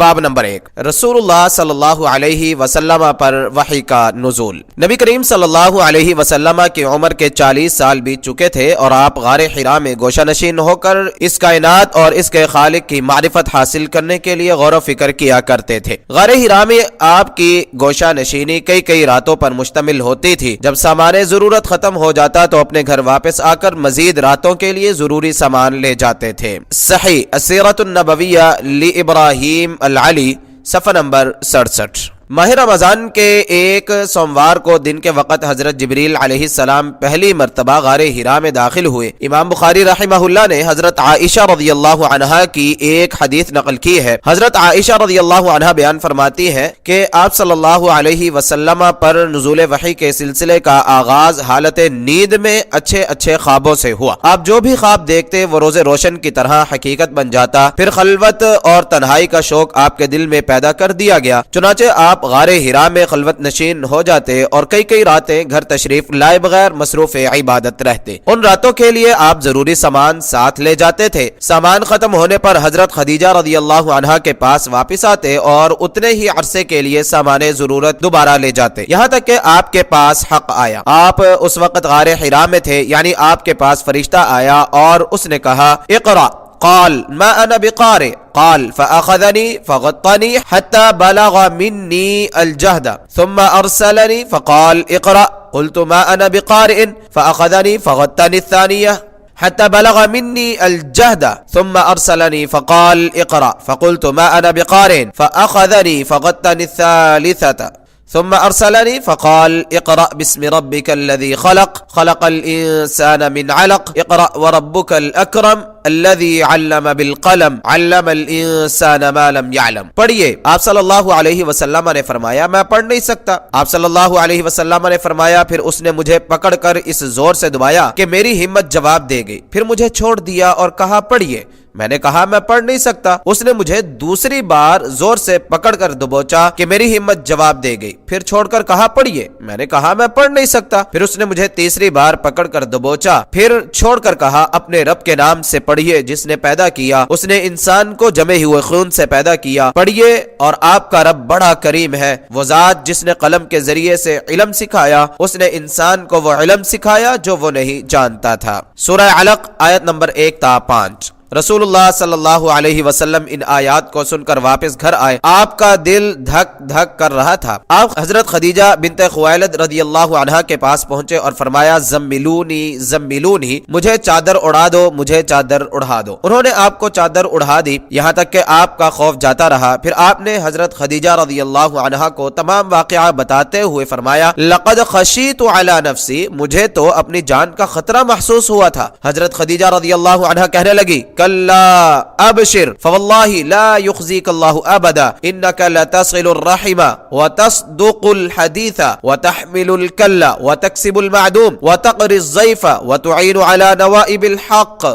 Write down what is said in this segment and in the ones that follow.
باب نمبر 1، رسول اللہ صلی اللہ علیہ وسلم پر وحی کا نزول۔ نبی کریم صلی اللہ علیہ وسلم کی عمر کے 40 سال بیت چکے تھے اور آپ غار حرا میں گوشہ نشین ہو کر اس کائنات اور اس کے خالق کی معرفت حاصل کرنے کے لیے غور و فکر کیا کرتے تھے۔ غار حرا میں آپ کی گوشہ نشینی کئی راتوں پر مشتمل ہوتی تھی۔ جب سامان ضرورت ختم ہو جاتا تو اپنے گھر واپس آ کر مزید راتوں کے لیے ضروری سامان لے جاتے تھے۔ صحیح السیرۃ النبویہ لابراہیم العلی، صفحہ نمبر 67۔ ماہ رمضان کے ایک سوموار کو دن کے وقت حضرت جبریل علیہ السلام پہلی مرتبہ غار حرا میں داخل ہوئے۔ امام بخاری رحمہ اللہ نے حضرت عائشہ رضی اللہ عنہا کی ایک حدیث نقل کی ہے۔ حضرت عائشہ رضی اللہ عنہا بیان فرماتی ہے کہ آپ صلی اللہ علیہ وسلم پر نزول وحی کے سلسلے کا آغاز حالت نیند میں اچھے خوابوں سے ہوا۔ آپ جو بھی خواب دیکھتے وہ روز روشن کی طرح حقیقت بن جاتا۔ پھر خلوت اور تنہائی کا شوق آپ کے دل میں پیدا کر دیا گیا، چنانچہ آپ غار حرا میں خلوت نشین ہو جاتے اور کئی راتیں گھر تشریف لائے بغیر مصروف عبادت رہتے۔ ان راتوں کے لیے آپ ضروری سامان ساتھ لے جاتے تھے۔ سامان ختم ہونے پر حضرت خدیجہ رضی اللہ عنہا کے پاس واپس آتے اور اتنے ہی عرصے کے لیے سامان ضرورت دوبارہ لے جاتے، یہاں تک کہ آپ کے پاس حق آیا۔ آپ اس وقت غار حرا میں تھے، یعنی آپ کے پاس فرشتہ آیا اور اس نے کہا اقرأ، قال ما انا بقارئ، قال فأخذني فغطني حتى بلغ مني الجهد ثم أرسلني فقال اقرأ، قلت ما أنا بقارئ، فأخذني فغطني الثانية حتى بلغ مني الجهد ثم أرسلني فقال اقرأ، فقلت ما أنا بقارئ، فأخذني فغطني الثالثة ثم أرسلني فقال اقرأ باسم ربك الذي خلق الإنسان من علق، اقرأ وربك الأكرم الذي علم بالقلم علم الانسان ما لم يعلم۔ پڑھیے، آپ صلی اللہ علیہ وسلم نے فرمایا میں پڑھ نہیں سکتا۔ آپ صلی اللہ علیہ وسلم نے فرمایا، پھر اس نے مجھے پکڑ کر اس زور سے دبایا کہ میری ہمت جواب دے گئی، پھر مجھے چھوڑ دیا اور کہا پڑھیے۔ میں نے کہا میں پڑھ نہیں سکتا۔ اس نے مجھے دوسری بار زور سے پکڑ کر دبوچا کہ میری ہمت جواب دے گئی، پھر چھوڑ کر کہا پڑھیے۔ میں نے کہا میں پڑھ نہیں سکتا۔ پھر اس نے مجھے تیسری بار پکڑ کر دبوچا، پھر چھوڑ کر کہا اپنے رب کے نام سے پڑھیے جس نے پیدا کیا، اس نے انسان کو جمے ہوئے خون سے پیدا کیا، پڑھیے اور آپ کا رب بڑا کریم ہے۔ وہ ذات جس نے قلم کے ذریعے سے علم سکھایا، اس نے انسان کو وہ علم سکھایا جو وہ نہیں جانتا تھا۔ سورہ علق آیت نمبر 1 تا 5۔ رسول اللہ صلی اللہ علیہ وسلم ان آیات کو سن کر واپس گھر آئے۔ آپ کا دل دھک دھک کر رہا تھا۔ آپ حضرت خدیجہ بنت خویلد رضی اللہ عنہا کے پاس پہنچے اور فرمایا زملونی زملونی، مجھے چادر اڑا دو، مجھے چادر اڑا دو۔ انہوں نے آپ کو چادر اڑا دی، یہاں تک کہ آپ کا خوف جاتا رہا۔ پھر آپ نے حضرت خدیجہ رضی اللہ عنہا کو تمام واقعہ بتاتے ہوئے فرمایا لقد خشیت علی نفسی، مجھے تو اپنی جان کا خطرہ محسوس ہوا تھا۔ حضرت خدیجہ رضی اللہ عنہا کہنے لگی كلا أبشر فوالله لا يخزيك الله أبدا إنك لتصل الرحم وتصدق الحديث وتحمل الكل وتكسب المعدوم وتقري الضيف وتعين على نوائب الحق۔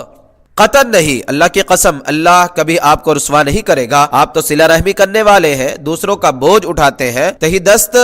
قطن نہیں، اللہ کی قسم، اللہ کبھی آپ کو رسوا نہیں کرے گا۔ آپ تو صلہ رحمی کرنے والے ہیں، دوسروں کا بوجھ اٹھاتے ہیں، تہی دست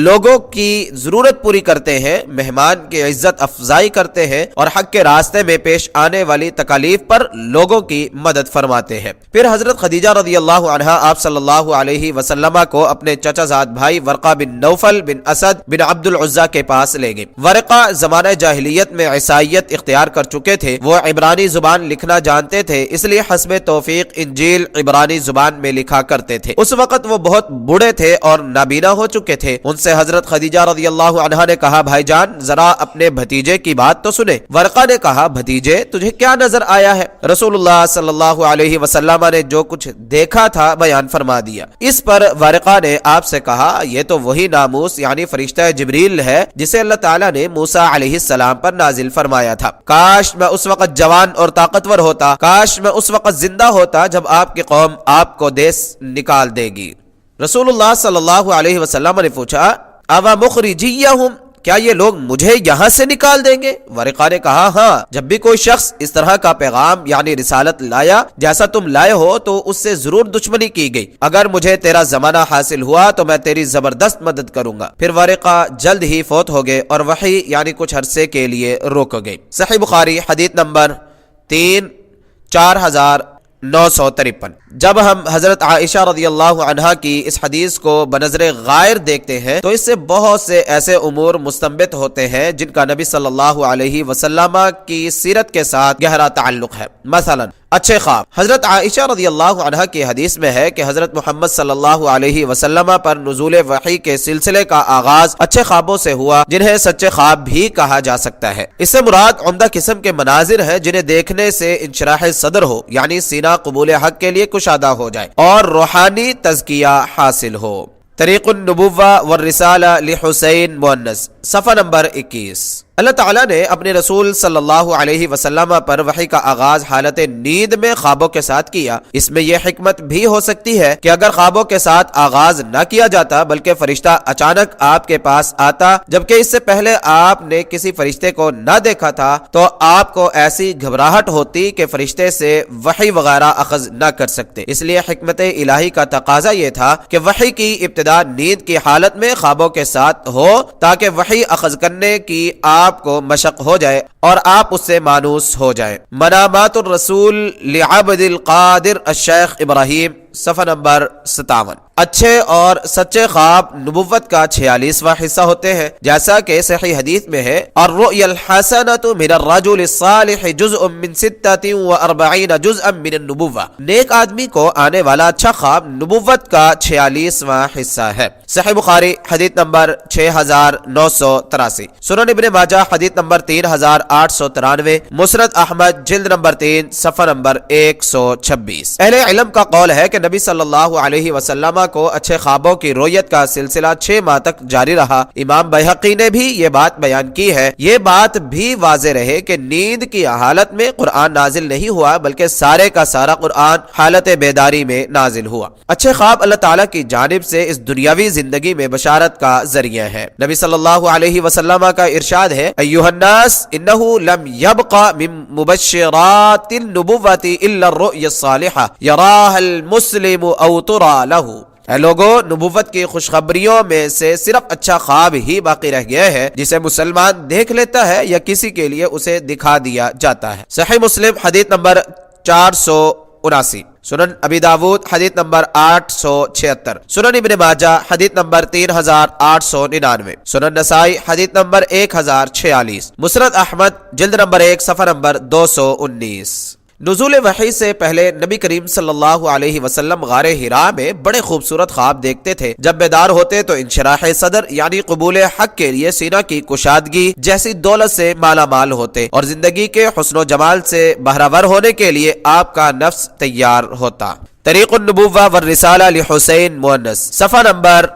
لوگوں کی ضرورت پوری کرتے ہیں، مہمان کی عزت افزائی کرتے ہیں اور حق کے راستے میں پیش آنے والی تکالیف پر لوگوں کی مدد فرماتے ہیں۔ پھر حضرت خدیجہ رضی اللہ عنہا آپ صلی اللہ علیہ وسلم کو اپنے چچا زاد بھائی ورقہ بن نوفل بن اسد بن عبد العزا کے پاس لے گئے۔ ورقہ زمانہ جاہلیت میں عیسائیت اختیار کر چکے تھے، وہ عبرانی زبان لکھنا جانتے تھے، اس لیے حسب توفیق انجیل عبرانی زبان میں لکھا کرتے تھے۔ اس وقت وہ بہت بوڑھے تھے اور نابینا ہو چکے تھے۔ ان سے حضرت خدیجہ رضی اللہ عنہا نے کہا بھائی جان ذرا اپنے بھتیجے کی بات تو سنے۔ ورقہ نے کہا بھتیجے تجھے کیا نظر آیا ہے؟ رسول اللہ صلی اللہ علیہ وسلم نے جو کچھ دیکھا تھا بیان فرما دیا۔ اس پر ورقہ نے آپ سے کہا یہ تو وہی ناموس یعنی فرشتہ جبریل ہے جسے اللہ تعالیٰ نے موسیٰ علیہ السلام پر نازل فرمایا تھا۔ کاش میں اس وقت جوان اور طاقتور ہوتا، کاش میں اس وقت زندہ ہوتا جب آپ کی قوم آپ کو دیس نکال دے گی۔ رسول اللہ صلی اللہ علیہ وسلم نے پوچھا اوا مخرجیہم، کیا یہ لوگ مجھے یہاں سے نکال دیں گے؟ ورقہ نے کہا ہاں، جب بھی کوئی شخص اس طرح کا پیغام یعنی رسالت لایا جیسا تم لائے ہو تو اس سے ضرور دشمنی کی گئی۔ اگر مجھے تیرا زمانہ حاصل ہوا تو میں تیری زبردست مدد کروں گا۔ پھر ورقہ جلد ہی فوت ہو گئے اور وحی یعنی کچھ عرصے کے لیے رک گئی۔ صحیح بخاری حدیث نمبر 3 4000 953۔ جب ہم حضرت عائشہ رضی اللہ عنہا کی اس حدیث کو بنظر غائر دیکھتے ہیں تو اس سے بہت سے ایسے امور مستنبط ہوتے ہیں جن کا نبی صلی اللہ علیہ وسلم کی سیرت کے ساتھ گہرا تعلق ہے۔ مثلا اچھے خواب۔ حضرت عائشہ رضی اللہ عنہا کی حدیث میں ہے کہ حضرت محمد صلی اللہ علیہ وسلم پر نزول وحی کے سلسلے کا آغاز اچھے خوابوں سے ہوا، جنہیں سچے خواب بھی کہا جا سکتا ہے۔ اس سے مراد عمدہ قسم کے مناظر ہیں جنہیں دیکھنے سے انشراح صدر ہو، یعنی سینہ قبول حق کے لیے کشادہ ہو جائے اور روحانی تزکیہ حاصل ہو۔ طریق النبوہ والرسالہ لحسین مؤنس، صفحہ نمبر 21۔ اللہ تعالیٰ نے اپنے رسول صلی اللہ علیہ وسلم پر وحی کا آغاز حالت نیند میں خوابوں کے ساتھ کیا۔ اس میں یہ حکمت بھی ہو سکتی ہے کہ اگر خوابوں کے ساتھ آغاز نہ کیا جاتا بلکہ فرشتہ اچانک آپ کے پاس آتا جبکہ اس سے پہلے آپ نے کسی فرشتے کو نہ دیکھا تھا تو آپ کو ایسی گھبراہٹ ہوتی کہ فرشتے سے وحی وغیرہ اخذ نہ کر سکتے۔ اس لیے حکمت الہی کا تقاضا یہ تھا کہ وحی کی ابتدا نیند کی حالت میں خوابوں کے ساتھ ہو تاکہ وحی اخذ کرنے کی آپ کو مشق ہو جائے اور آپ اس سے مانوس ہو جائیں۔ منامات الرسول لعبد القادر الشیخ ابراہیم، صفحہ نمبر 57۔ اچھے اور سچے خواب نبوت کا 46واں حصہ ہوتے ہیں، جیسا کہ صحیح حدیث میں ہے، الرؤیا الحسنۃ من الرجل الصالح جزء من 46 جزءا من النبوہ۔ نیک آدمی کو آنے والا اچھا خواب نبوت کا 46واں حصہ ہے۔ صحیح بخاری حدیث نمبر 6983، سنن ابن ماجہ حدیث نمبر 3893، مسند احمد جلد نمبر 3 صفحہ نمبر 126۔ اہل علم کا قول ہے کہ نبی صلی اللہ علیہ وسلم کو اچھے خوابوں کی رویت کا سلسلہ 6 ماہ تک جاری رہا۔ امام بیہقی نے بھی یہ بات بیان کی ہے۔ یہ بات بھی واضح رہے کہ نیند کی حالت میں قرآن نازل نہیں ہوا بلکہ سارے کا سارا قرآن حالت بیداری میں نازل ہوا۔ اچھے خواب اللہ تعالیٰ کی جانب سے اس دنیاوی زندگی میں بشارت کا ذریعہ ہے۔ نبی صلی اللہ علیہ وسلم کا ارشاد ہے، ایھا الناس انہ لم یبق من مبشرات النبوۃ الا الرؤیا الصالحہ یراها المسلم او ترى له۔ اے لوگوں، نبوت کی خوشخبریوں میں سے صرف اچھا خواب ہی باقی رہ گیا ہے جسے مسلمان دیکھ لیتا ہے یا کسی کے لیے اسے دکھا دیا جاتا ہے۔ صحیح مسلم حدیث نمبر 479، سنن ابی داود حدیث نمبر 876، سنن ابن ماجہ حدیث نمبر 3899، سنن نسائی حدیث نمبر 1046، مسند احمد جلد نمبر 1 صفحہ نمبر 219۔ نزول وحی سے پہلے نبی کریم صلی اللہ علیہ وسلم غار حراء میں بڑے خوبصورت خواب دیکھتے تھے۔ جب بیدار ہوتے تو انشراح صدر یعنی قبول حق کے لیے سینہ کی کشادگی جیسی دولت سے مالا مال ہوتے اور زندگی کے حسن و جمال سے بہرہور ہونے کے لیے آپ کا نفس تیار ہوتا۔ طریق النبوہ والرسالہ لحسین مؤنس، صفحہ نمبر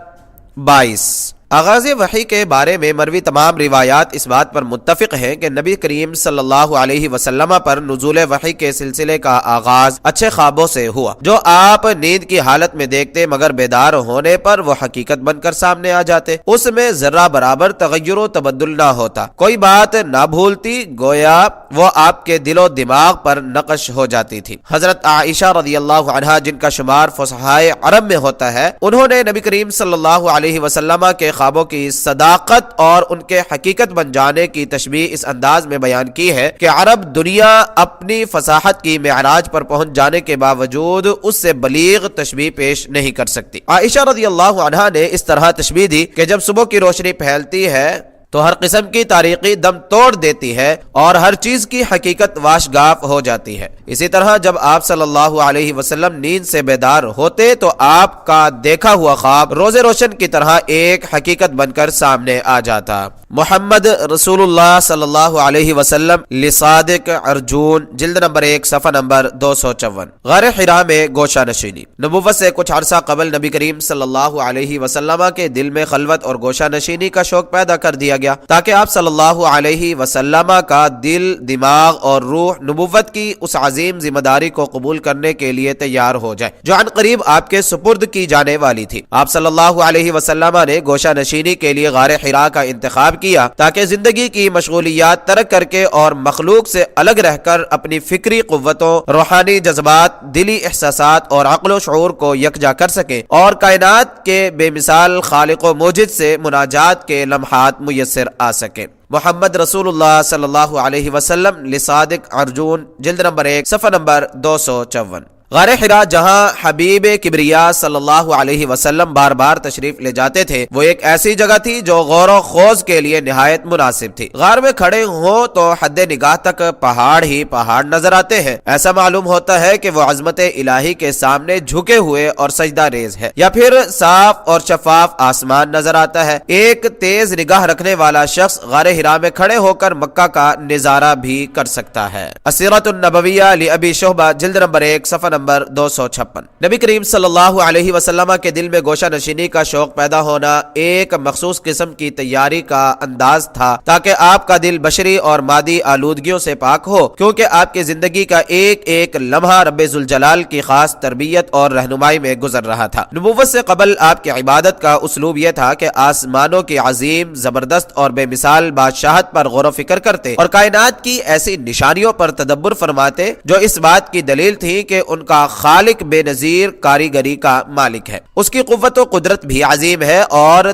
22۔ آغاز وحی کے بارے میں مروی تمام روایات اس بات پر متفق ہیں کہ نبی کریم صلی اللہ علیہ وسلم پر نزول وحی کے سلسلے کا آغاز اچھے خوابوں سے ہوا جو آپ نیند کی حالت میں دیکھتے مگر بیدار ہونے پر وہ حقیقت بن کر سامنے آ جاتے۔ اس میں ذرہ برابر تغیر و تبدل نہ ہوتا، کوئی بات نہ بھولتی، گویا وہ آپ کے دل و دماغ پر نقش ہو جاتی تھی۔ حضرت عائشہ رضی اللہ عنہا جن کا شمار فصحائے عرب میں ہوتا ہے، انہوں نے نبی کریم صلی اللہ علیہ وسلم کے خوابوں کی صداقت اور ان کے حقیقت بن جانے کی تشبیہ اس انداز میں بیان کی ہے کہ عرب دنیا اپنی فصاحت کی معراج پر پہنچ جانے کے باوجود اس سے بلیغ تشبیہ پیش نہیں کر سکتی۔ عائشہ رضی اللہ عنہا نے اس طرح تشبیہ دی کہ جب صبح کی روشنی پھیلتی ہے تو ہر قسم کی تاریکی دم توڑ دیتی ہے اور ہر چیز کی حقیقت واشگاف ہو جاتی ہے۔ اسی طرح جب آپ صلی اللہ علیہ وسلم نیند سے بیدار ہوتے تو آپ کا دیکھا ہوا خواب روز روشن کی طرح ایک حقیقت بن کر سامنے آ جاتا۔ محمد رسول اللہ صلی اللہ علیہ وسلم لصادق ارجون جلد نمبر 1 صفحہ نمبر 254۔ غار حراء میں گوشہ نشینی۔ نبوت سے کچھ عرصہ قبل نبی کریم صلی اللہ علیہ وسلم کے دل میں خلوت اور گوشہ نشینی کا شوق پیدا کر دیا گیا تاکہ آپ صلی اللہ علیہ وسلم کا دل، دماغ اور روح نبوت کی اس عظیم ذمہ داری کو قبول کرنے کے لیے تیار ہو جائے جو عن قریب آپ کے سپرد کی جانے والی تھی۔ آپ صلی اللہ علیہ وسلم نے گوشہ نشینی کے لیے غار حراء کا انتخاب کیا تاکہ زندگی کی مشغولیات ترک کر کے اور مخلوق سے الگ رہ کر اپنی فکری قوتوں، روحانی جذبات، دلی احساسات اور عقل و شعور کو یکجا کر سکیں اور کائنات کے بے مثال خالق و موجد سے مناجات کے لمحات میسر آ سکیں۔ محمد رسول اللہ صلی اللہ علیہ وسلم لصادق ارجون جلد نمبر 1 صفحہ نمبر 254۔ غار حرا جہاں حبیب کبریا صلی اللہ علیہ وسلم بار بار تشریف لے جاتے تھے، وہ ایک ایسی جگہ تھی جو غور و خوض کے لیے نہایت مناسب تھی۔ غار میں کھڑے ہوں تو حد نگاہ تک پہاڑ ہی پہاڑ نظر آتے ہیں، ایسا معلوم ہوتا ہے کہ وہ عظمت الہی کے سامنے جھکے ہوئے اور سجدہ ریز ہے، یا پھر صاف اور شفاف آسمان نظر آتا ہے۔ ایک تیز نگاہ رکھنے والا شخص غار حرا میں کھڑے ہو کر مکہ کا نظارہ بھی کر سکتا ہے۔ السیرۃ النبویہ لابی شعبہ جلد نمبر 1 صفحہ نمبر 256۔ نبی کریم صلی اللہ علیہ وسلم کے دل میں گوشہ نشینی کا شوق پیدا ہونا ایک مخصوص قسم کی تیاری کا انداز تھا تاکہ آپ کا دل بشری اور مادی آلودگیوں سے پاک ہو، کیونکہ آپ کی زندگی کا ایک ایک لمحہ رب ذوالجلال کی خاص تربیت اور رہنمائی میں گزر رہا تھا۔ نبوت سے قبل آپ کی عبادت کا اسلوب یہ تھا کہ آسمانوں کی عظیم، زبردست اور بے مثال بادشاہت پر غور و فکر کرتے اور کائنات کی ایسی نشانیوں پر تدبر فرماتے جو اس بات کی دلیل تھی کہ ان کا خالق بے نظیر کاریگری کا مالک ہے، اس کی قوت و قدرت بھی عظیم ہے اور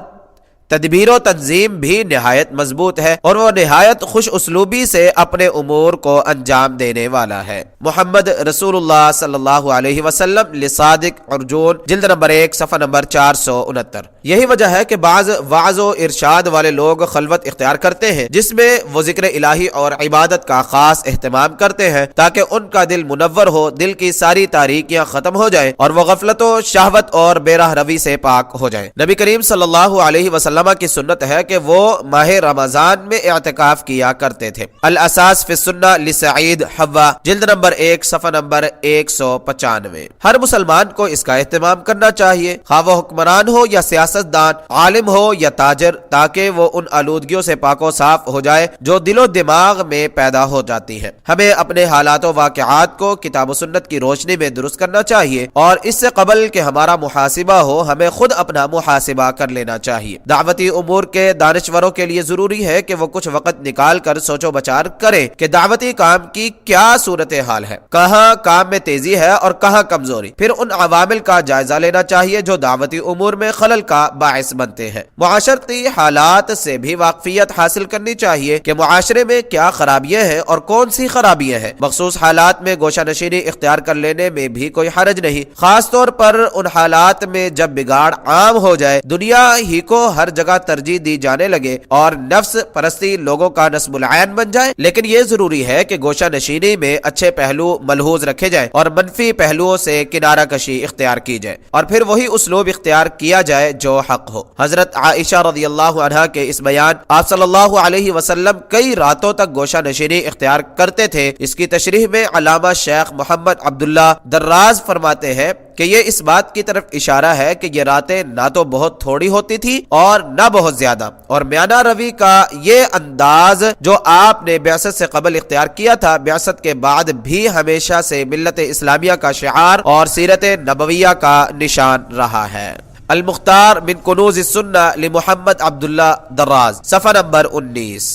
تدبیر و تنظیم بھی نہایت مضبوط ہے، اور وہ نہایت خوش اسلوبی سے اپنے امور کو انجام دینے والا ہے۔ محمد رسول اللہ صلی اللہ علیہ وسلم لصادق ارجون جلد نمبر 1 صفحہ نمبر 469۔ یہی وجہ ہے کہ بعض وعظ و ارشاد والے لوگ خلوت اختیار کرتے ہیں جس میں وہ ذکر الہی اور عبادت کا خاص اہتمام کرتے ہیں تاکہ ان کا دل منور ہو، دل کی ساری تاریکیاں ختم ہو جائیں اور وہ غفلت و شہوت اور بے راہ روی سے پاک ہو جائیں۔ نبی کریم صلی اللہ علیہ وسلم کی سنت ہے کہ وہ ماہ رمضان میں اعتکاف کیا کرتے تھے۔ الاساس فی السنہ لسعید حوا جلد نمبر 1 صفحہ نمبر 195۔ ہر مسلمان کو اس کا اہتمام کرنا چاہیے، خواہ وہ حکمران ہو یا سیاستدان، عالم ہو یا تاجر، تاکہ وہ ان آلودگیوں سے پاک و صاف ہو جائے جو دل و دماغ میں پیدا ہو جاتی ہیں۔ ہمیں اپنے حالات و واقعات کو کتاب و سنت کی روشنی میں درست کرنا چاہیے، اور اس سے قبل کہ ہمارا محاسبہ ہو ہمیں خود اپنا محاسبہ کر لینا چاہیے۔ دعوتی امور کے دانشوروں کے لیے ضروری ہے کہ وہ کچھ وقت نکال کر سوچ و بچار کریں کہ دعوتی کام کی کیا صورتحال ہے، کہاں کام میں تیزی ہے اور کہاں کمزوری، پھر ان عوامل کا جائزہ لینا چاہیے جو دعوتی امور میں خلل کا باعث بنتے ہیں۔ معاشرتی حالات سے بھی واقفیت حاصل کرنی چاہیے کہ معاشرے میں کیا خرابیاں ہیں اور کون سی خرابیاں ہیں۔ مخصوص حالات میں گوشہ نشینی اختیار کر لینے میں بھی کوئی حرج نہیں، خاص طور پر ان حالات میں جب بگاڑ عام ہو جائے، دنیا ہی کو ہر جگہ ترجیح دی جانے لگے اور نفس پرستی لوگوں کا نصب العین بن جائے۔ لیکن یہ ضروری ہے کہ گوشہ نشینی میں اچھے پہلو ملحوظ رکھے جائیں اور منفی پہلوؤں سے کنارہ کشی اختیار کی جائے، اور پھر وہی اسلوب اختیار کیا جائے جو حق ہو۔ حضرت عائشہ رضی اللہ عنہا کے اس بیان آپ صلی اللہ علیہ وسلم کئی راتوں تک گوشہ نشینی اختیار کرتے تھے، اس کی تشریح میں علامہ شیخ محمد عبداللہ دراز فرماتے ہیں کہ یہ اس بات کی طرف اشارہ ہے کہ یہ راتیں نہ تو بہت تھوڑی ہوتی تھی اور نہ بہت زیادہ، اور میانہ روی کا یہ انداز جو آپ نے بعثت سے قبل اختیار کیا تھا، بعثت کے بعد بھی ہمیشہ سے ملت اسلامیہ کا شعار اور سیرت نبویہ کا نشان رہا ہے۔ المختار من کنوز السنہ لمحمد عبداللہ دراز صفحہ نمبر 19۔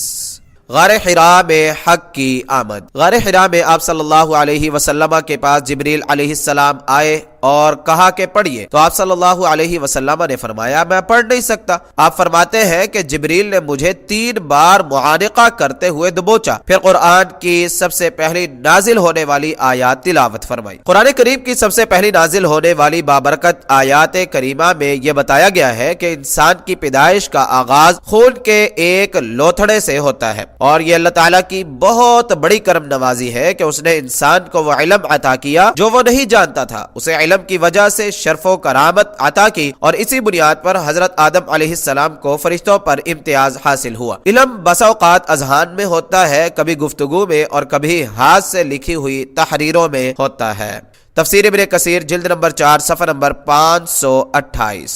غار حرا میں حق کی آمد۔ غار حرا میں آپ صلی اللہ علیہ وسلم کے پاس جبریل علیہ السلام آئے اور کہا کہ پڑھیے، تو آپ صلی اللہ علیہ وسلم نے فرمایا میں پڑھ نہیں سکتا۔ آپ فرماتے ہیں کہ جبریل نے مجھے 3 بار معانقہ کرتے ہوئے دبوچا، پھر قرآن کی سب سے پہلی نازل ہونے والی آیات تلاوت فرمائی۔ قرآن کریم کی سب سے پہلی نازل ہونے والی بابرکت آیات کریمہ میں یہ بتایا گیا ہے کہ انسان کی پیدائش کا آغاز خون کے ایک لوتھڑے سے ہوتا ہے، اور یہ اللہ تعالیٰ کی بہت بڑی کرم نوازی ہے کہ اس نے انسان کو وہ علم عطا کیا جو وہ نہیں جانتا تھا، اسے علم کی وجہ سے شرف و کرامت عطا کی، اور اسی بنیاد پر حضرت آدم علیہ السلام کو فرشتوں پر امتیاز حاصل ہوا۔ علم بسا اوقات اذہان میں ہوتا ہے، کبھی گفتگو میں اور کبھی ہاتھ سے لکھی ہوئی تحریروں میں ہوتا ہے۔ تفسیر ابن کثیر جلد نمبر 4 صفحہ نمبر 528۔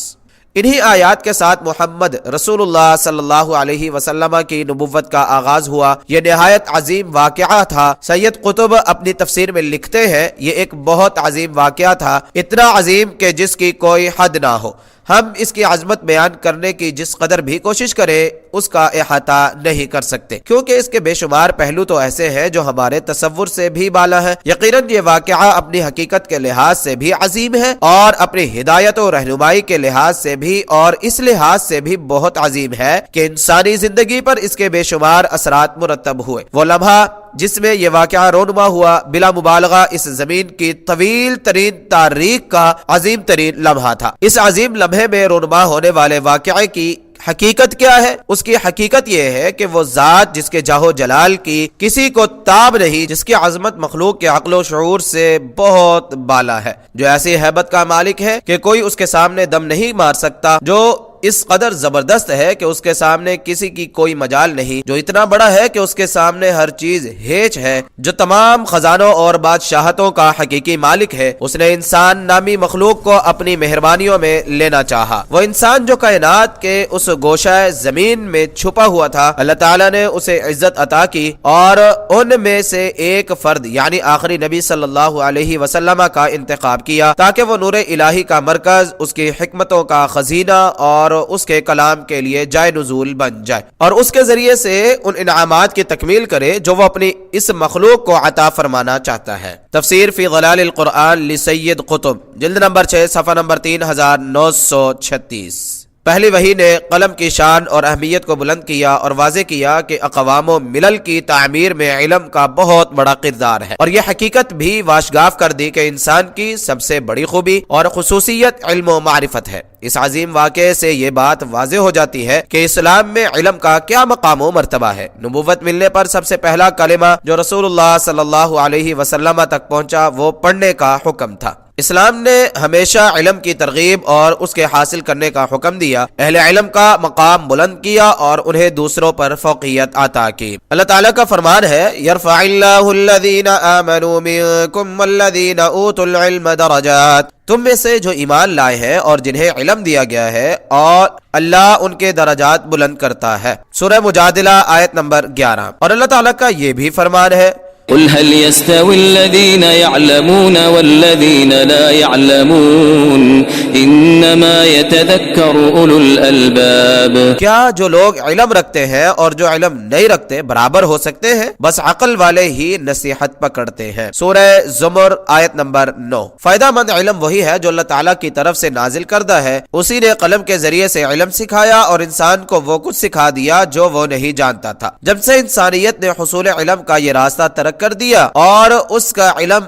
انہی آیات کے ساتھ محمد رسول اللہ صلی اللہ علیہ وسلم کی نبوت کا آغاز ہوا۔ یہ نہایت عظیم واقعہ تھا۔ سید قطب اپنی تفسیر میں لکھتے ہیں یہ ایک بہت عظیم واقعہ تھا، اتنا عظیم کہ جس کی کوئی حد نہ ہو۔ ہم اس کی عظمت بیان کرنے کی جس قدر بھی کوشش کریں اس کا احاطہ نہیں کر سکتے، کیونکہ اس کے بے شمار پہلو تو ایسے ہیں جو ہمارے تصور سے بھی بالا ہے۔ یقیناً یہ واقعہ اپنی حقیقت کے لحاظ سے بھی عظیم ہے، اور اپنی ہدایت و رہنمائی کے لحاظ سے بھی، اور اس لحاظ سے بھی بہت عظیم ہے کہ انسانی زندگی پر اس کے بے شمار اثرات مرتب ہوئے۔ وہ لمحہ جس میں یہ واقعہ رونما ہوا بلا مبالغہ اس زمین کی طویل ترین تاریخ کا عظیم ترین لمحہ تھا۔ اس عظیم لمحے میں رونما ہونے والے واقعے کی حقیقت کیا ہے؟ اس کی حقیقت یہ ہے کہ وہ ذات جس کے جاہ و جلال کی کسی کو تاب نہیں، جس کی عظمت مخلوق کے عقل و شعور سے بہت بالا ہے، جو ایسی ہیبت کا مالک ہے کہ کوئی اس کے سامنے دم نہیں مار سکتا، جو اس قدر زبردست ہے کہ اس کے سامنے کسی کی کوئی مجال نہیں، جو اتنا بڑا ہے کہ اس کے سامنے ہر چیز ہیچ ہے، جو تمام خزانوں اور بادشاہتوں کا حقیقی مالک ہے۔ اس نے انسان نامی مخلوق کو اپنی مہربانیوں میں لینا چاہا۔ وہ انسان جو کائنات کے اس گوشہ زمین میں چھپا ہوا تھا، اللہ تعالیٰ نے اسے عزت عطا کی اور ان میں سے ایک فرد یعنی آخری نبی صلی اللہ علیہ وسلم کا انتخاب کیا تاکہ وہ نور الہی کا مرکز، اس کی حکمتوں کا خزینہ اور اس کے کلام کے لیے جائے نزول بن جائے، اور اس کے ذریعے سے ان انعامات کی تکمیل کرے جو وہ اپنی اس مخلوق کو عطا فرمانا چاہتا ہے۔ تفسیر فی ظلال القرآن لسید قطب، جلد نمبر 6 صفحہ نمبر 3936۔ پہلی وحی نے قلم کی شان اور اہمیت کو بلند کیا اور واضح کیا کہ اقوام و ملل کی تعمیر میں علم کا بہت بڑا کردار ہے، اور یہ حقیقت بھی واشگاف کر دی کہ انسان کی سب سے بڑی خوبی اور خصوصیت علم و معرفت ہے۔ اس عظیم واقعے سے یہ بات واضح ہو جاتی ہے کہ اسلام میں علم کا کیا مقام و مرتبہ ہے۔ نبوت ملنے پر سب سے پہلا کلمہ جو رسول اللہ صلی اللہ علیہ وسلم تک پہنچا وہ پڑھنے کا حکم تھا۔ اسلام نے ہمیشہ علم کی ترغیب اور اس کے حاصل کرنے کا حکم دیا، اہل علم کا مقام بلند کیا اور انہیں دوسروں پر فوقیت عطا کی۔ اللہ تعالیٰ کا فرمان ہے، یرفع اللہ الذین آمنوا منکم والذین اوتوا العلم درجات، تم میں سے جو ایمان لائے ہیں اور جنہیں علم دیا گیا ہے، اور اللہ ان کے درجات بلند کرتا ہے۔ سورہ مجادلہ آیت نمبر 11۔ اور اللہ تعالیٰ کا یہ بھی فرمان ہے، قل هل يستوي الذين يعلمون والذين لا يعلمون انما يتذكر اولو الالباب، کیا جو لوگ علم رکھتے ہیں اور جو علم نہیں رکھتے برابر ہو سکتے ہیں؟ بس عقل والے ہی نصیحت پکڑتے ہیں۔ سورہ زمر آیت نمبر 9۔ فائدہ مند علم وہی ہے جو اللہ تعالیٰ کی طرف سے نازل کردہ ہے، اسی نے قلم کے ذریعے سے علم سکھایا اور انسان کو وہ کچھ سکھا دیا جو وہ نہیں جانتا تھا۔ جب سے انسانیت نے حصول علم کا یہ راستہ ترک کر دیا اور اس کا علم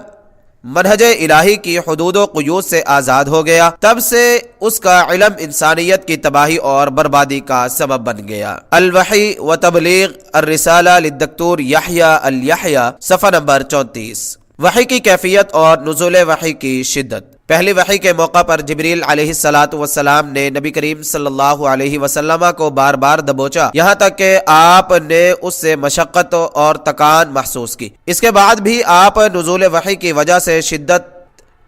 منہج الہی کی حدود و قیود سے آزاد ہو گیا، تب سے اس کا علم انسانیت کی تباہی اور بربادی کا سبب بن گیا۔ الوحی و تبلیغ الرسالہ للدکتور یحییٰ الیحییٰ، صفحہ نمبر 34۔ وحی کی کیفیت اور نزول وحی کی شدت۔ پہلی وحی کے موقع پر جبریل علیہ السلام نے نبی کریم صلی اللہ علیہ وسلم کو بار بار دبوچا، یہاں تک کہ آپ نے اس سے مشقت اور تکان محسوس کی۔ اس کے بعد بھی آپ نزول وحی کی وجہ سے شدت،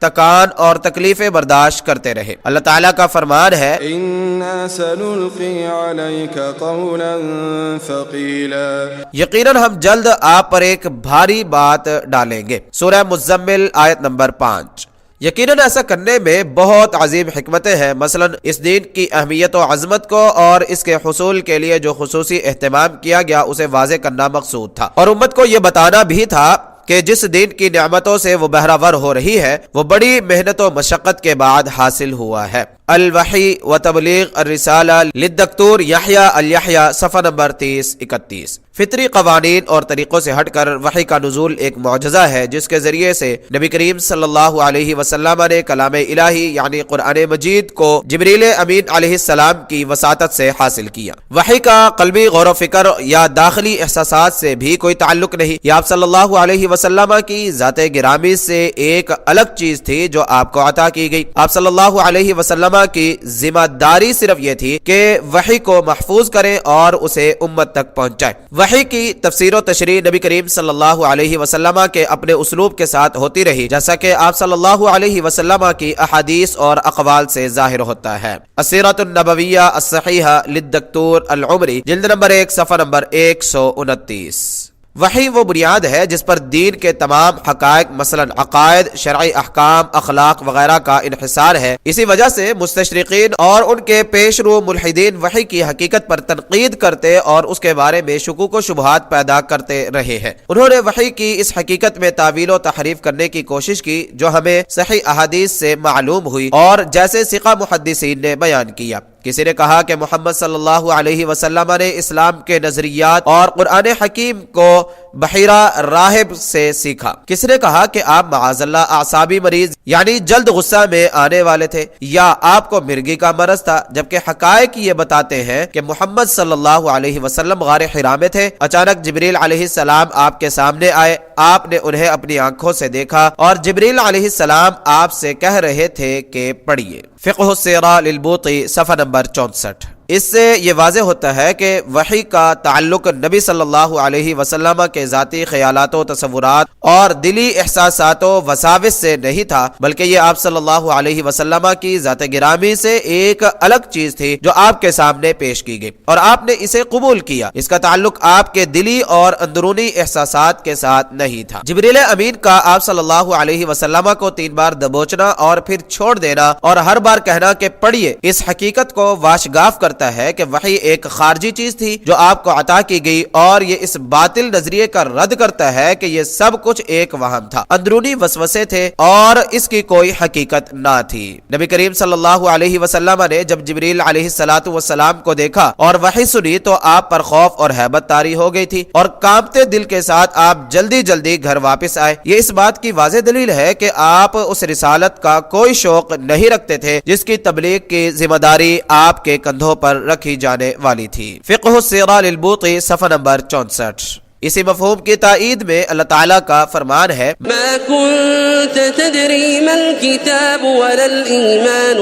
تکان اور تکلیفیں برداشت کرتے رہے۔ اللہ تعالیٰ کا فرمان ہے، اِنَّا سَنُلْقِي عَلَيْكَ قَوْلًا ثَقِيلًا، یقیناً ہم جلد آپ پر ایک بھاری بات ڈالیں گے۔ سورہ مزمل آیت نمبر 5۔ یقیناً ایسا کرنے میں بہت عظیم حکمتیں ہیں، مثلا اس دین کی اہمیت و عظمت کو اور اس کے حصول کے لیے جو خصوصی اہتمام کیا گیا اسے واضح کرنا مقصود تھا، اور امت کو یہ بتانا بھی تھا کہ جس دین کی نعمتوں سے وہ بہرہ ہو رہی ہے وہ بڑی محنت و مشقت کے بعد حاصل ہوا ہے۔ الوحی و تبلیغ الرسالہ للدکتور یحییٰ الیحییٰ، صفحہ نمبر 30-31۔ فطری قوانین اور طریقوں سے ہٹ کر وحی کا نزول ایک معجزہ ہے جس کے ذریعے سے نبی کریم صلی اللہ علیہ وسلم نے کلام الہی یعنی قرآن مجید کو جبریل امین علیہ السلام کی وساطت سے حاصل کیا۔ وحی کا قلبی غور و فکر یا داخلی احساسات سے بھی کوئی تعلق نہیں، یہ آپ صلی اللہ علیہ وسلم کی ذات گرامی سے ایک الگ چیز تھی جو آپ کو عطا کی گئی۔ آپ صلی اللہ علیہ وسلم کی ذمہ داری صرف یہ تھی کہ وحی کو محفوظ کریں اور اسے امت تک پہنچائیں۔ وحی کی تفسیر و تشریح نبی کریم صلی اللہ علیہ وسلم کے اپنے اسلوب کے ساتھ ہوتی رہی، جیسا کہ آپ صلی اللہ علیہ وسلم کی احادیث اور اقوال سے ظاہر ہوتا ہے۔ السیرۃ النبویہ الصحیحہ للدکتور العمری، جلد نمبر 1 صفحہ نمبر 129۔ وحی وہ بنیاد ہے جس پر دین کے تمام حقائق مثلا عقائد، شرعی احکام، اخلاق وغیرہ کا انحصار ہے۔ اسی وجہ سے مستشرقین اور ان کے پیش رو ملحدین وحی کی حقیقت پر تنقید کرتے اور اس کے بارے میں شکوک و شبہات پیدا کرتے رہے ہیں۔ انہوں نے وحی کی اس حقیقت میں تعویل و تحریف کرنے کی کوشش کی جو ہمیں صحیح احادیث سے معلوم ہوئی اور جیسے ثقہ محدثین نے بیان کیا۔ کسی نے کہا کہ محمد صلی اللہ علیہ وسلم نے اسلام کے نظریات اور قرآن حکیم کو بحیرہ راہب سے سیکھا۔ کس نے کہا کہ آپ معاذ اللہ اعصابی مریض یعنی جلد غصہ میں آنے والے تھے یا آپ کو مرگی کا مرض تھا، جبکہ حقائق یہ بتاتے ہیں کہ محمد صلی اللہ علیہ وسلم غار حرا میں تھے۔ اچانک جبریل علیہ السلام آپ کے سامنے آئے، آپ نے انہیں اپنی آنکھوں سے دیکھا اور جبریل علیہ السلام آپ سے کہہ رہے تھے کہ پڑھیے۔ فقہ السیرہ للبوطی صفحہ نمبر 64۔ اس سے یہ واضح ہوتا ہے کہ وحی کا تعلق نبی صلی اللہ علیہ وسلم کے ذاتی خیالات و تصورات اور دلی احساسات و وساوس سے نہیں تھا، بلکہ یہ آپ صلی اللہ علیہ وسلم کی ذات گرامی سے ایک الگ چیز تھی جو آپ کے سامنے پیش کی گئی اور آپ نے اسے قبول کیا۔ اس کا تعلق آپ کے دلی اور اندرونی احساسات کے ساتھ نہیں تھا۔ جبریل امین کا آپ صلی اللہ علیہ وسلم کو 3 بار دبوچنا اور پھر چھوڑ دینا اور ہر بار کہنا کہ پڑھیے، اس حقیقت کو واشگاف کرتا ہے کہ وحی ایک خارجی چیز تھی جو آپ کو عطا کی گئی، اور یہ اس باطل نظریے کا رد کرتا ہے کہ یہ سب کچھ ایک وہم تھا، اندرونی وسوسے تھے اور اس کی کوئی حقیقت نہ تھی۔ نبی کریم صلی اللہ علیہ وسلم نے جب جبریل علیہ السلام کو دیکھا اور وحی سنی تو آپ پر خوف اور ہیبت طاری ہو گئی تھی اور کانپتے دل کے ساتھ آپ جلدی جلدی گھر واپس آئے۔ یہ اس بات کی واضح دلیل ہے کہ آپ اس رسالت کا کوئی شوق نہیں رکھتے تھے جس کی تبلیغ کی ذمہ داری آپ کے کندھوں پر رکھی جانے والی تھی۔ فقہ السیرہ للبوطی صفحہ نمبر 64۔ اسی مفہوم کی تائید میں اللہ تعالیٰ کا فرمان ہے، ما كنت تدري ما الكتاب ولا الإيمان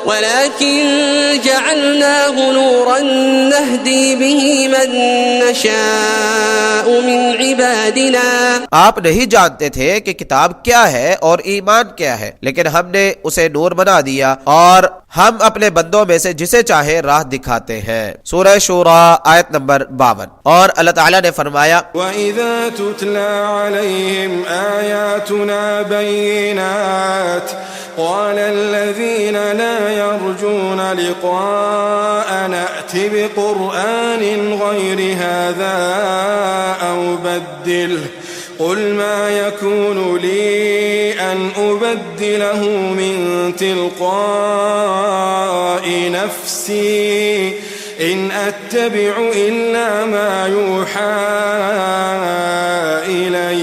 ولكن جعلناه نورا نهدي به من نشاء من عبادنا۔ آپ نہیں جانتے تھے کہ کتاب کیا ہے اور ایمان کیا ہے، لیکن ہم نے اسے نور بنا دیا اور ہم اپنے بندوں میں سے جسے چاہے راہ دکھاتے ہیں۔ سورہ شورى آیت نمبر 52۔ اور اللہ تعالیٰ نے فرمایا، وَإِذَا تُتْلَى عَلَيْهِمْ آيَاتُنَا بَيِّنَاتٍ قَالَ الَّذِينَ لَا يَرْجُونَ لِقَاءَنَا ائْتِ بِقُرْآنٍ غَيْرِ هَذَا أَوْ بَدِّلْهُ قل ما يكون لي أن أبدله من تلقاء نفسي إن أتبع إلا ما يوحى إلي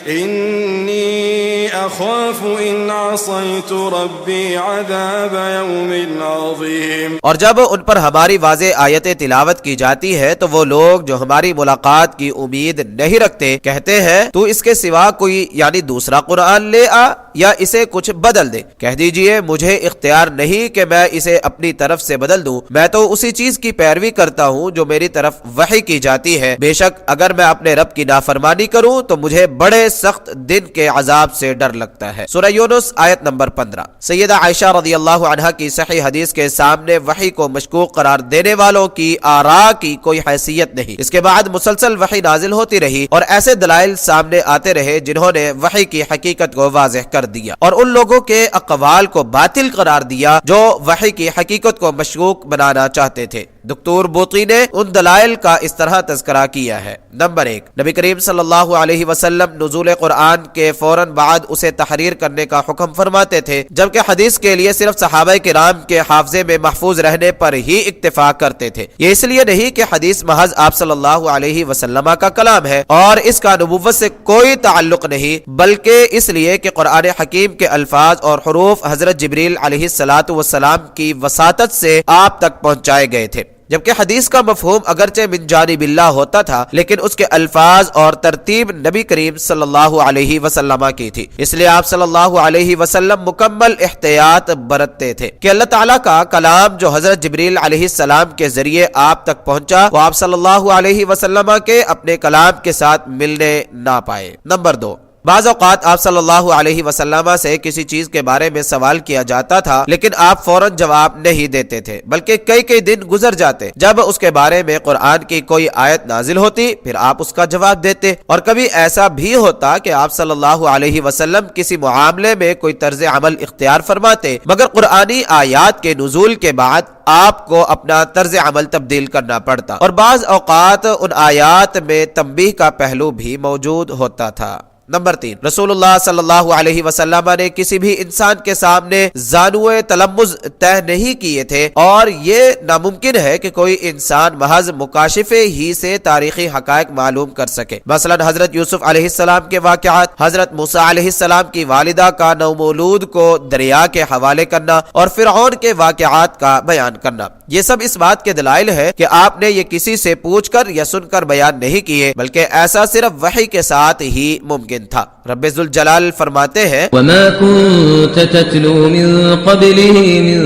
إني أخاف إن عصيت ربي عذاب يوم عظيم۔ اور جب ان پر ہماری واضح آیتیں تلاوت کی جاتی ہے تو وہ لوگ جو ہماری ملاقات کی امید نہیں رکھتے کہتے ہیں تو اس کے سوا کوئی یعنی دوسرا قرآن لے آ یا اسے کچھ بدل دے۔ کہہ دیجئے مجھے اختیار نہیں کہ میں اسے اپنی طرف سے بدل دوں، میں تو اسی چیز کی پیروی کرتا ہوں جو میری طرف وحی کی جاتی ہے۔ بے شک اگر میں اپنے رب کی نافرمانی کروں تو مجھے بڑے سخت دن کے عذاب سے ڈر لگتا ہے۔ سورہ یونس آیت نمبر 15۔ سیدہ عائشہ رضی اللہ عنہا کی صحیح حدیث کے سامنے وحی کو مشکوک قرار دینے والوں کی آراء کی کوئی حیثیت نہیں۔ اس کے بعد مسلسل وحی نازل ہوتی رہی اور ایسے دلائل سامنے آتے رہے جنہوں نے وحی کی حقیقت کو واضح کر دیا اور ان لوگوں کے اقوال کو باطل قرار دیا جو وحی کی حقیقت کو مشکوک بنانا چاہتے تھے۔ دکتور بوطی نے ان دلائل کا اس طرح تذکرہ کیا ہے۔ نمبر 1، نبی کریم صلی اللہ علیہ وسلم نزول قرآن کے فوراً بعد اسے تحریر کرنے کا حکم فرماتے تھے، جبکہ حدیث کے لیے صرف صحابہ کرام کے حافظے میں محفوظ رہنے پر ہی اکتفا کرتے تھے۔ یہ اس لیے نہیں کہ حدیث محض آپ صلی اللہ علیہ وسلم کا کلام ہے اور اس کا نبوت سے کوئی تعلق نہیں، بلکہ اس لیے کہ قرآن حکیم کے الفاظ اور حروف حضرت جبریل علیہ السلام کی وساطت سے آپ تک پہنچائے گئے تھے، جبکہ حدیث کا مفہوم اگرچہ من جانب اللہ ہوتا تھا لیکن اس کے الفاظ اور ترتیب نبی کریم صلی اللہ علیہ وسلم کی تھی۔ اس لیے آپ صلی اللہ علیہ وسلم مکمل احتیاط برتتے تھے کہ اللہ تعالیٰ کا کلام جو حضرت جبریل علیہ السلام کے ذریعے آپ تک پہنچا وہ آپ صلی اللہ علیہ وسلم کے اپنے کلام کے ساتھ ملنے نہ پائے۔ نمبر 2، بعض اوقات آپ صلی اللہ علیہ وسلم سے کسی چیز کے بارے میں سوال کیا جاتا تھا لیکن آپ فوراً جواب نہیں دیتے تھے، بلکہ کئی دن گزر جاتے جب اس کے بارے میں قرآن کی کوئی آیت نازل ہوتی پھر آپ اس کا جواب دیتے۔ اور کبھی ایسا بھی ہوتا کہ آپ صلی اللہ علیہ وسلم کسی معاملے میں کوئی طرز عمل اختیار فرماتے مگر قرآنی آیات کے نزول کے بعد آپ کو اپنا طرز عمل تبدیل کرنا پڑتا اور بعض اوقات ان آیات میں تنبیہ کا پہلو بھی موجود ہوتا تھا۔ نمبر 3، رسول اللہ صلی اللہ علیہ وسلم نے کسی بھی انسان کے سامنے زانوئے تلمذ طے نہیں کیے تھے، اور یہ ناممکن ہے کہ کوئی انسان محض مکاشفے ہی سے تاریخی حقائق معلوم کر سکے۔ مثلا حضرت یوسف علیہ السلام کے واقعات، حضرت موسیٰ علیہ السلام کی والدہ کا نومولود کو دریا کے حوالے کرنا، اور فرعون کے واقعات کا بیان کرنا، یہ سب اس بات کے دلائل ہے کہ آپ نے یہ کسی سے پوچھ کر یا سن کر بیان نہیں کیے، بلکہ ایسا صرف وحی کے ساتھ ہی ممکن تھا۔ رب ذوالجلال فرماتے ہیں وما كنت تتلو من قبله من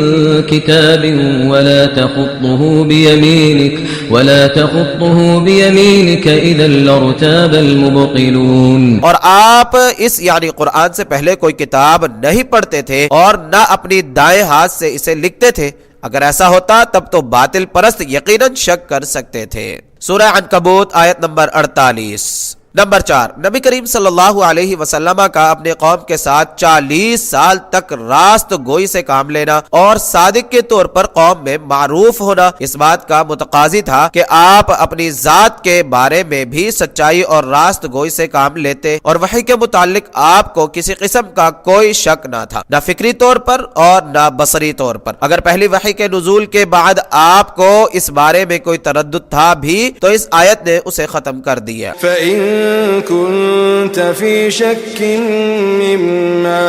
كتاب ولا تخطه بيمينك إذا لارتاب المبطلون، اور آپ اس یعنی قرآن سے پہلے کوئی کتاب نہیں پڑھتے تھے اور نہ اپنی دائیں ہاتھ سے اسے لکھتے تھے، اگر ایسا ہوتا تب تو باطل پرست یقیناً شک کر سکتے تھے۔ سورہ عنکبوت آیت نمبر 48۔ نمبر 4، نبی کریم صلی اللہ علیہ وسلم کا اپنے قوم کے ساتھ 40 سال تک راست گوئی سے کام لینا اور صادق کے طور پر قوم میں معروف ہونا اس بات کا متقاضی تھا کہ آپ اپنی ذات کے بارے میں بھی سچائی اور راست گوئی سے کام لیتے، اور وحی کے متعلق آپ کو کسی قسم کا کوئی شک نہ تھا، نہ فکری طور پر اور نہ بصری طور پر۔ اگر پہلی وحی کے نزول کے بعد آپ کو اس بارے میں کوئی تردد تھا بھی تو اس آیت نے اسے ختم کر دیا۔ فإن كنت في شك مما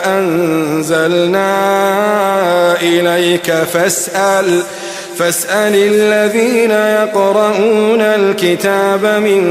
أنزلنا إليك فاسأل الذين يقرؤون الكتاب من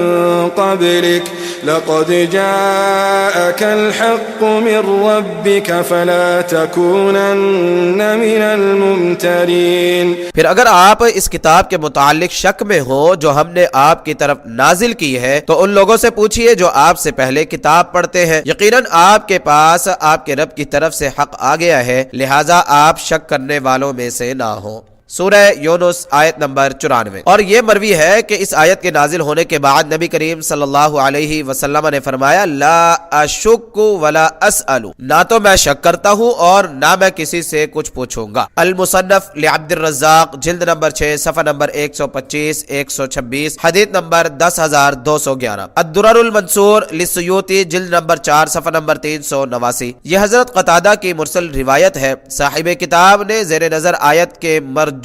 قبلك لقد جاءك الحق من ربك فلا تكونن من الممترين۔ پھر اگر آپ اس کتاب کے متعلق شک میں ہو جو ہم نے آپ کی طرف نازل کی ہے تو ان لوگوں سے پوچھئے جو آپ سے پہلے کتاب پڑھتے ہیں، یقیناً آپ کے پاس آپ کے رب کی طرف سے حق آ گیا ہے، لہٰذا آپ شک کرنے والوں میں سے نہ ہوں۔ سورہ یونس آیت نمبر 94۔ اور یہ مروی ہے کہ اس آیت کے نازل ہونے کے بعد نبی کریم صلی اللہ علیہ وسلم نے فرمایا لا اشک ولا اسأل، نہ تو میں شک کرتا ہوں اور نہ میں کسی سے کچھ پوچھوں گا۔ المصنف لعبد الرزاق جلد نمبر 6 صفحہ نمبر 125 126 حدیث نمبر 10211۔ الدرر المنصور للسیوطی جلد نمبر 4 صفحہ نمبر 389۔ یہ حضرت قتادہ کی مرسل روایت ہے۔ صاحب کتاب نے زیر نظر آیت کے مرجوح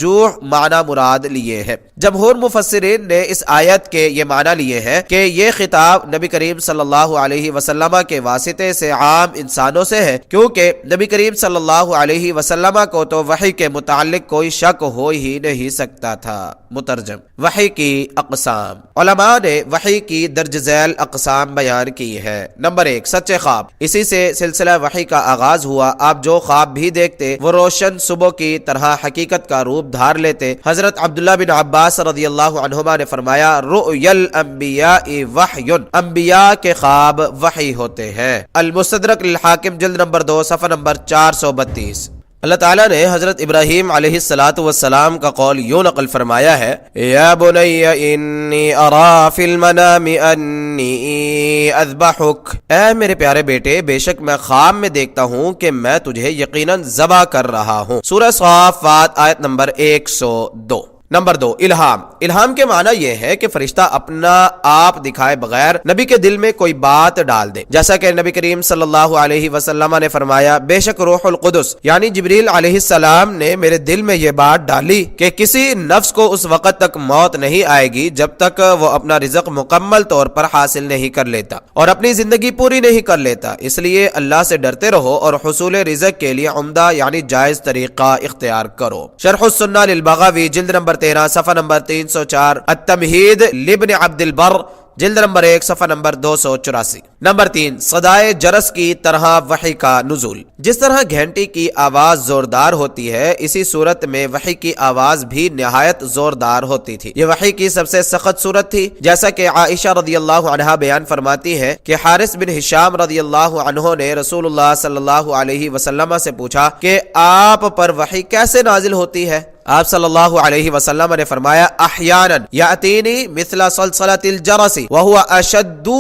معنی مراد لیے ہے۔ جمہور مفسرین نے اس آیت کے یہ معنی لیے ہیں کہ یہ خطاب نبی کریم صلی اللہ علیہ وسلم کے واسطے سے عام انسانوں سے ہے، کیونکہ نبی کریم صلی اللہ علیہ وسلم کو تو وحی کے متعلق کوئی شک ہو ہی نہیں سکتا تھا۔ مترجم، وحی کی اقسام۔ علماء نے وحی کی درج ذیل اقسام بیان کی ہے۔ نمبر 1، سچے خواب، اسی سے سلسلہ وحی کا آغاز ہوا۔ آپ جو خواب بھی دیکھتے وہ روشن صبح کی طرح حقیقت کا روپ دھار لیتے۔ حضرت عبداللہ بن عباس رضی اللہ عنہما نے فرمایا رؤی الانبیاء وحی، انبیاء کے خواب وحی ہوتے ہیں۔ المستدرک للحاکم جلد نمبر 2 صفحہ نمبر 432۔ اللہ تعالیٰ نے حضرت ابراہیم علیہ السلام کا قول یوں نقل فرمایا ہے یا بنی انی ارا فی المنام انی اذبحک، اے میرے پیارے بیٹے بے شک میں خواب میں دیکھتا ہوں کہ میں تجھے یقیناً ذبح کر رہا ہوں۔ سورہ صافات آیت نمبر 102۔ نمبر 2، الہام۔ الہام کے معنی یہ ہے کہ فرشتہ اپنا آپ دکھائے بغیر نبی کے دل میں کوئی بات ڈال دے، جیسا کہ نبی کریم صلی اللہ علیہ وسلم نے فرمایا بے شک روح القدس یعنی جبریل علیہ السلام نے میرے دل میں یہ بات ڈالی کہ کسی نفس کو اس وقت تک موت نہیں آئے گی جب تک وہ اپنا رزق مکمل طور پر حاصل نہیں کر لیتا اور اپنی زندگی پوری نہیں کر لیتا، اس لیے اللہ سے ڈرتے رہو اور حصول رزق کے لیے عمدہ یعنی جائز طریقہ اختیار کرو۔ شرح السنہ للبغوی جلد نمبر 13 صفحہ نمبر 304، التمہید لابن عبد البر جلد نمبر 1 صفحہ نمبر 284۔ نمبر 3، صدائے جرس کی طرح وحی کا نزول۔ جس طرح گھنٹی کی آواز زوردار ہوتی ہے اسی صورت میں وحی کی آواز بھی نہایت زوردار ہوتی تھی۔ یہ وحی کی سب سے سخت صورت تھی، جیسا کہ عائشہ رضی اللہ عنہا بیان فرماتی ہے کہ حارث بن ہشام رضی اللہ عنہ نے رسول اللہ صلی اللہ علیہ وسلم سے پوچھا کہ آپ پر وحی کیسے نازل ہوتی ہے؟ آپ صلی اللہ علیہ وسلم نے فرمایا احیانا یاتینی مثل صلصلۃ الجرس وهو اشدہ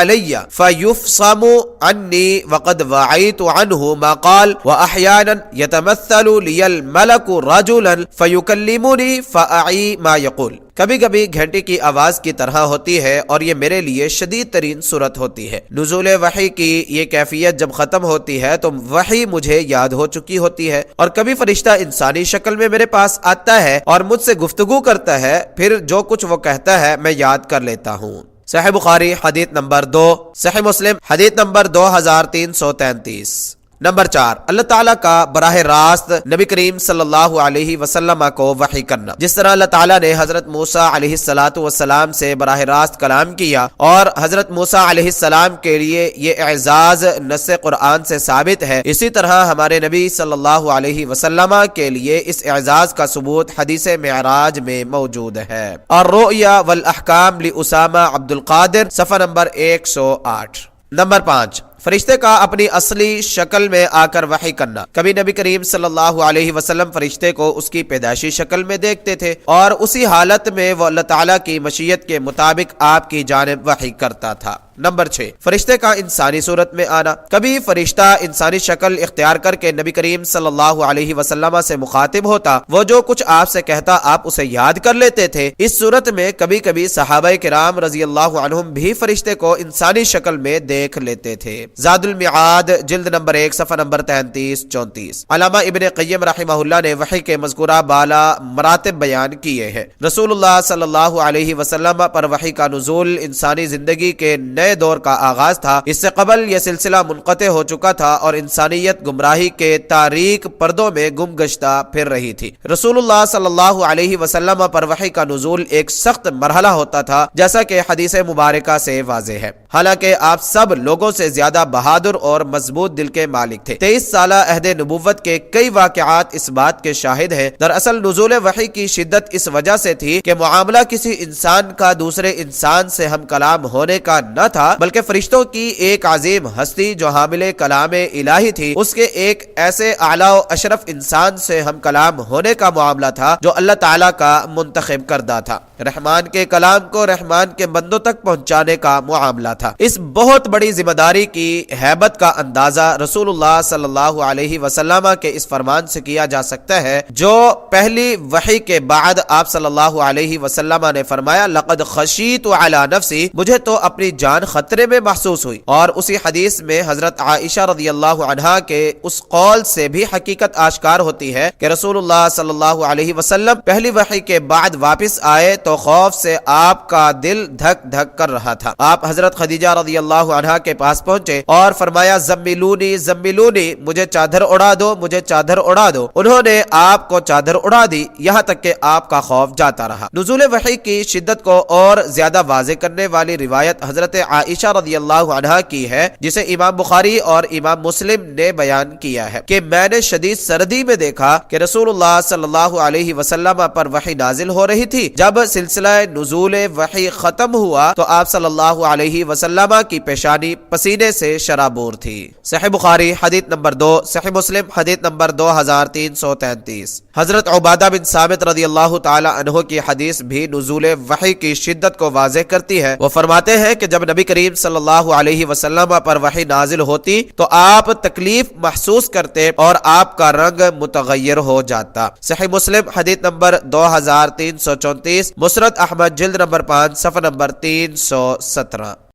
علی فیفصم عنی وقد وعیت عنہ ما قال واحیانا یتمثل لی الملک رجلا فیکلمنی فاعی ما یقول۔ کبھی کبھی گھنٹی کی آواز کی طرح ہوتی ہے اور یہ میرے لیے شدید ترین صورت ہوتی ہے۔ نزول وحی کی یہ کیفیت جب ختم ہوتی ہے تو وحی مجھے یاد ہو چکی ہوتی ہے، اور کبھی فرشتہ انسانی شکل میں میرے پاس آتا ہے اور مجھ سے گفتگو کرتا ہے، پھر جو کچھ وہ کہتا ہے میں یاد کر لیتا ہوں۔ صحیح بخاری حدیث نمبر 2، صحیح مسلم حدیث نمبر 2333۔ نمبر 4، اللہ تعالیٰ کا براہ راست نبی کریم صلی اللہ علیہ وسلم کو وحی کرنا۔ جس طرح اللہ تعالیٰ نے حضرت موسیٰ علیہ السلام سے براہ راست کلام کیا اور حضرت موسیٰ علیہ السلام کے لیے یہ اعزاز نص قرآن سے ثابت ہے، اسی طرح ہمارے نبی صلی اللہ علیہ وسلم کے لیے اس اعزاز کا ثبوت حدیث معراج میں موجود ہے۔ الرؤیا والاحکام لاسامہ عبد القادر، صفحہ نمبر 108۔ نمبر 5، فرشتے کا اپنی اصلی شکل میں آ کر وحی کرنا۔ کبھی نبی کریم صلی اللہ علیہ وسلم فرشتے کو اس کی پیدائشی شکل میں دیکھتے تھے اور اسی حالت میں وہ اللہ تعالیٰ کی مشیت کے مطابق آپ کی جانب وحی کرتا تھا۔ نمبر 6، فرشتے کا انسانی صورت میں آنا۔ کبھی فرشتہ انسانی شکل اختیار کر کے نبی کریم صلی اللہ علیہ وسلم سے مخاطب ہوتا، وہ جو کچھ آپ سے کہتا آپ اسے یاد کر لیتے تھے۔ اس صورت میں کبھی کبھی صحابہ کرام رضی اللہ عنہم بھی فرشتے کو انسانی شکل میں دیکھ لیتے تھے۔ زاد المعاد جلد نمبر 1 صفحہ نمبر 33-34۔ علامہ ابن قیم رحمہ اللہ نے وحی کے مذکورہ بالا مراتب بیان کیے ہیں۔ رسول اللہ صلی اللہ علیہ وسلم پر وحی کا نزول انسانی زندگی کے نئے دور کا آغاز تھا۔ اس سے قبل یہ سلسلہ منقطع ہو چکا تھا اور انسانیت گمراہی کے تاریک پردوں میں گم گشتہ پھر رہی تھی۔ رسول اللہ صلی اللہ علیہ وسلم پر وحی کا نزول ایک سخت مرحلہ ہوتا تھا، جیسا کہ حدیث مبارکہ سے واضح ہے۔ حالانکہ آپ سب لوگوں سے زیادہ بہادر اور مضبوط دل کے مالک تھے۔ 23 سالہ عہد نبوت کے کئی واقعات اس بات کے شاہد ہیں۔ دراصل نزول وحی کی شدت اس وجہ سے تھی کہ معاملہ کسی انسان کا دوسرے انسان سے ہم کلام ہونے کا نہ تھا، بلکہ فرشتوں کی ایک عظیم ہستی جو حامل کلام الہی تھی، اس کے ایک ایسے اعلیٰ و اشرف انسان سے ہم کلام ہونے کا معاملہ تھا جو اللہ تعالیٰ کا منتخب کردہ تھا۔ رحمان کے کلام کو رحمان کے بندوں تک پہنچانے کا معاملہ تھا۔ اس بہت بڑی ذمہ داری کی ہیبت کا اندازہ رسول اللہ صلی اللہ علیہ وسلم کے اس فرمان سے کیا جا سکتا ہے جو پہلی وحی کے بعد آپ صلی اللہ علیہ وسلم نے فرمایا، لقد خشیت علی نفسی، مجھے تو اپنی جان خطرے میں محسوس ہوئی۔ اور اسی حدیث میں حضرت عائشہ رضی اللہ عنہا کے اس قول سے بھی حقیقت آشکار ہوتی ہے کہ رسول اللہ صلی اللہ علیہ وسلم پہلی وحی کے بعد واپس آئے تو خوف سے آپ کا دل دھک دھک کر رہا تھا۔ آپ حضرت خدیجہ رضی اللہ عنہا کے پاس پہنچے اور فرمایا، زملونی زملونی، مجھے چادر اڑا دو، مجھے چادر اڑا دو۔ انہوں نے آپ کو چادر اڑا دی، یہاں تک کہ آپ کا خوف جاتا رہا۔ نزول وحی کی شدت کو اور زیادہ واضح کرنے والی روایت حضرت عائشہ رضی اللہ عنہا کی ہے، جسے امام بخاری اور امام مسلم نے بیان کیا ہے کہ میں نے شدید سردی میں دیکھا کہ رسول اللہ صلی اللہ علیہ وسلم پر وحی نازل ہو رہی تھی۔ جب سلسلہ نزول وحی ختم ہوا تو آپ صلی اللہ علیہ وسلم کی پیشانی پسینے سے شرابور تھی۔ صحیح بخاری حدیث نمبر 2، صحیح مسلم حدیث نمبر 2333۔ حضرت عبادہ بن ثابت رضی اللہ تعالی عنہ کی حدیث بھی نزول وحی کی شدت کو واضح کرتی ہے۔ وہ فرماتے ہیں کہ جب نبی کریم صلی اللہ علیہ وسلم پر وحی نازل ہوتی تو آپ تکلیف محسوس کرتے اور آپ کا رنگ متغیر ہو جاتا۔ صحیح مسلم حدیث نمبر 2334، مسند احمد جلد نمبر 5 صفحہ نمبر 317۔